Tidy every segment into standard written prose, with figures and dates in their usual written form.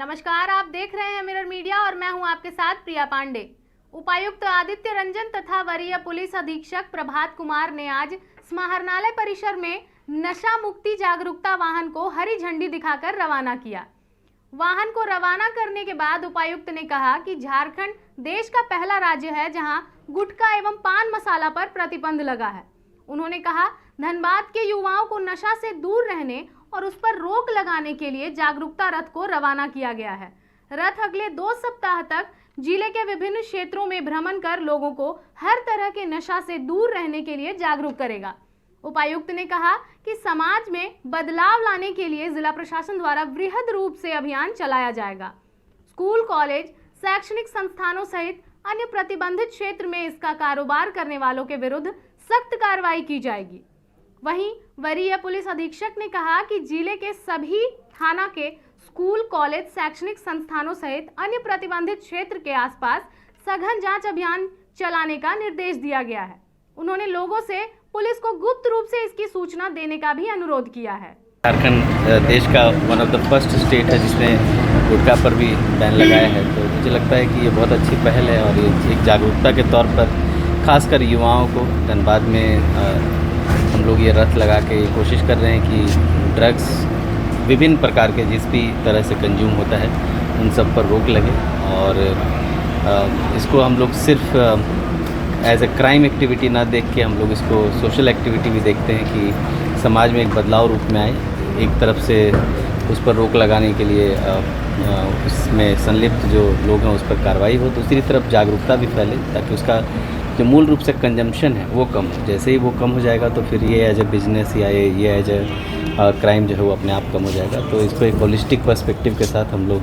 नमस्कार, आप देख रहे हैं मिरर मीडिया और मैं हूं आपके साथ प्रिया पांडे। उपायुक्त आदित्य रंजन तथा वरीय पुलिस अधीक्षक प्रभात कुमार ने आज समाहरणालय परिसर में नशा मुक्ति जागरूकता वाहन को हरी झंडी दिखाकर रवाना किया। वाहन को रवाना करने के बाद उपायुक्त ने कहा कि झारखंड देश का पहला राज्य है जहां गुटखा एवं पान मसाला पर प्रतिबंध लगा है। उन्होंने कहा, धनबाद के युवाओं को नशा से दूर रहने और उस पर रोक लगाने के लिए जागरूकता रथ को रवाना किया गया है। रथ अगले 2 सप्ताह तक जिले के विभिन्न क्षेत्रों में भ्रमण कर लोगों को हर तरह के नशा से दूर रहने के लिए जागरूक करेगा। उपायुक्त ने कहा कि समाज में बदलाव लाने के लिए जिला प्रशासन द्वारा वृहद रूप से अभियान चलाया जाएगा। स्कूल, कॉलेज, शैक्षणिक संस्थानों सहित अन्य प्रतिबंधित क्षेत्र में इसका कारोबार करने वालों के विरुद्ध सख्त कार्रवाई की जाएगी। वहीं वरीय पुलिस अधीक्षक ने कहा कि जिले के सभी थाना के स्कूल, कॉलेज, शैक्षणिक संस्थानों सहित अन्य प्रतिबंधित क्षेत्र के आसपास सघन जांच अभियान चलाने का निर्देश दिया गया है। उन्होंने लोगों से पुलिस को गुप्त रूप से इसकी सूचना देने का भी अनुरोध किया है। झारखंड देश का one of the first state है जिसने गुटखा पर भी बैन लगाया है, तो मुझे लगता है कि ये बहुत अच्छी पहल है और ये एक जागरूकता के तौर पर खासकर युवाओं को धनबाद में हम लोग ये रथ लगा के कोशिश कर रहे हैं कि ड्रग्स विभिन्न प्रकार के जिस भी तरह से कंज्यूम होता है उन सब पर रोक लगे और इसको हम लोग सिर्फ एज ए क्राइम एक्टिविटी ना देख के हम लोग इसको सोशल एक्टिविटी भी देखते हैं कि समाज में एक बदलाव रूप में आए। एक तरफ से उस पर रोक लगाने के लिए उसमें संलिप्त जो लोग हैं उस पर कार्रवाई हो, दूसरी तरफ जागरूकता भी फैले ताकि उसका जो मूल रूप से कंजम्पशन है वो कम हो। जैसे ही वो कम हो जाएगा तो फिर ये एज ए बिजनेस या ये एज ए क्राइम जो है वो अपने आप कम हो जाएगा। तो इसको एक होलिस्टिक पर्सपेक्टिव के साथ हम लोग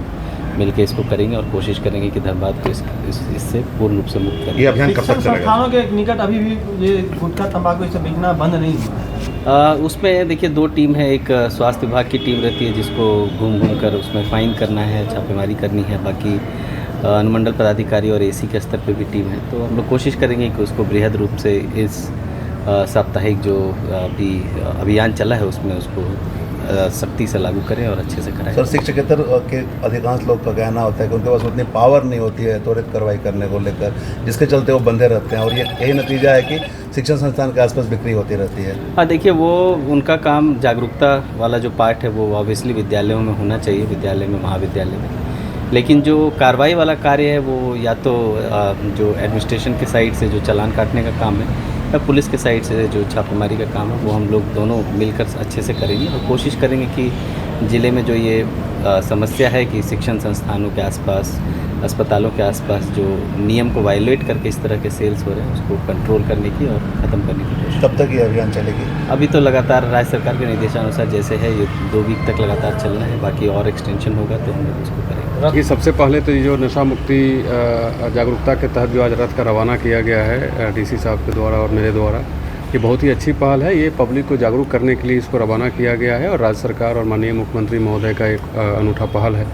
मिलकर इसको करेंगे और कोशिश करेंगे कि धनबाद को इससे पूर्ण रूप से मुक्त करें। ये अभियान कब तक चलेगा? संस्थानों के निकट अभी भी ये गुटखा तंबाकू इसे बेचना बंद नहीं हुआ है। उसमें देखिए 2 टीम है, एक स्वास्थ्य विभाग की टीम रहती है जिसको घूम कर उसमें फाइन करना है, छापेमारी करनी है, बाकी अनुमंडल पदाधिकारी और एसी के स्तर पे भी टीम है। तो हम लोग कोशिश करेंगे कि उसको बृहद रूप से इस साप्ताहिक जो अभी अभियान चला है उसमें उसको सख्ती से लागू करें और अच्छे से कराएं। सर, शिक्षकेतर के अधिकांश लोग का कहना होता है कि उनके पास उतनी पावर नहीं होती है त्वरित कार्रवाई करने को लेकर, जिसके चलते वो बंधे रहते हैं और यही नतीजा है कि शिक्षण संस्थान के आसपास बिक्री होती रहती है। हाँ, देखिए वो उनका काम जागरूकता वाला जो पार्ट है वो ऑब्वियसली विद्यालयों में होना चाहिए, विद्यालय में, महाविद्यालय में, लेकिन जो कार्रवाई वाला कार्य है वो या तो जो एडमिनिस्ट्रेशन के साइड से जो चालान काटने का काम है या पुलिस के साइड से जो छापेमारी का काम है वो हम लोग दोनों मिलकर अच्छे से करेंगे और कोशिश करेंगे कि ज़िले में जो ये समस्या है कि शिक्षण संस्थानों के आसपास, अस्पतालों के आसपास जो नियम को वायलेट करके इस तरह के सेल्स हो रहे हैं उसको कंट्रोल करने की और ख़त्म करने की कोशिश। कब तक ये अभियान चलेगी? अभी तो लगातार राज्य सरकार के निर्देशानुसार जैसे है ये 2 वीक तक लगातार चलना है, बाकी और एक्सटेंशन होगा तो हम लोग उसको करेंगे। ये सबसे पहले तो ये जो नशा मुक्ति जागरूकता के तहत जो आज रथ का रवाना किया गया है डीसी साहब के द्वारा और मेरे द्वारा, ये बहुत ही अच्छी पहल है। ये पब्लिक को जागरूक करने के लिए इसको रवाना किया गया है और राज्य सरकार और माननीय मुख्यमंत्री महोदय का एक अनूठा पहल है।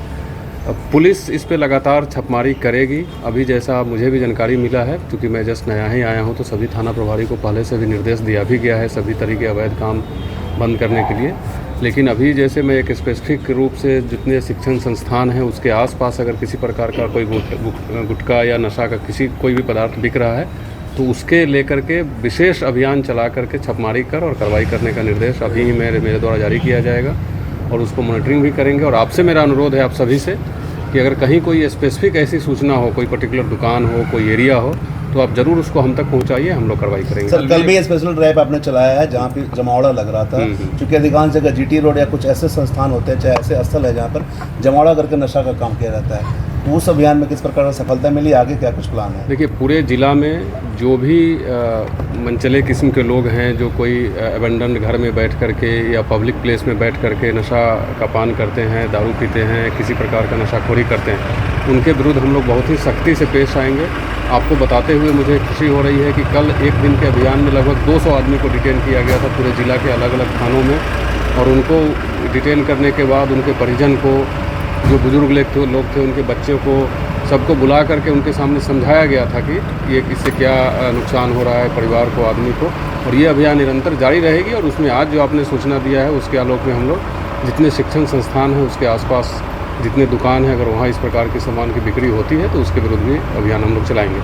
पुलिस इस पे लगातार छापेमारी करेगी। अभी जैसा मुझे भी जानकारी मिला है, क्योंकि मैं जस्ट नया ही आया हूँ, तो सभी थाना प्रभारी को पहले से भी निर्देश दिया भी गया है सभी तरह के अवैध काम बंद करने के लिए। लेकिन अभी जैसे मैं एक स्पेसिफिक रूप से जितने शिक्षण संस्थान हैं उसके आसपास अगर किसी प्रकार का कोई गुटखा या नशा का कोई भी पदार्थ बिक रहा है तो उसके लेकर के विशेष अभियान चला करके छापेमारी कर और कार्रवाई करने का निर्देश अभी ही मेरे द्वारा जारी किया जाएगा और उसको मॉनिटरिंग भी करेंगे। और आपसे मेरा अनुरोध है आप सभी से कि अगर कहीं कोई स्पेसिफिक ऐसी सूचना हो, कोई पर्टिकुलर दुकान हो, कोई एरिया हो, तो आप जरूर उसको हम तक पहुंचाइए, हम लोग कार्रवाई करेंगे। सर, कल भी स्पेशल ड्राइव आपने चलाया है जहाँ पे जमावड़ा लग रहा था, क्योंकि अधिकांश जगह जीटी रोड या कुछ ऐसे संस्थान होते हैं, चाहे ऐसे स्थल है जहाँ पर जमावड़ा करके नशा का काम किया जाता है, तो उस अभियान में किस प्रकार से सफलता मिली, आगे क्या कुछ प्लान है? देखिए, पूरे जिला में जो भी मनचले किस्म के लोग हैं जो कोई अबेंडन घर में बैठ करके या पब्लिक प्लेस में बैठ करके नशा का पान करते हैं, दारू पीते हैं, किसी प्रकार का नशाखोरी करते हैं, उनके विरुद्ध हम लोग बहुत ही सख्ती से पेश आएंगे। आपको बताते हुए मुझे खुशी हो रही है कि कल एक दिन के अभियान में लगभग 200 आदमी को डिटेन किया गया था पूरे जिला के अलग अलग थानों में, और उनको डिटेन करने के बाद उनके परिजन को, जो बुजुर्ग लोग थे उनके बच्चों को, सबको बुला करके उनके सामने समझाया गया था कि ये इससे क्या नुकसान हो रहा है परिवार को, आदमी को, और ये अभियान निरंतर जारी रहेगी। और उसमें आज जो आपने सूचना दिया है उसके आलोक में हम लोग जितने शिक्षण संस्थान हैं उसके आसपास जितने दुकान हैं अगर वहाँ इस प्रकार के सामान की बिक्री होती है तो उसके विरुद्ध भी अभियान हम लोग चलाएंगे।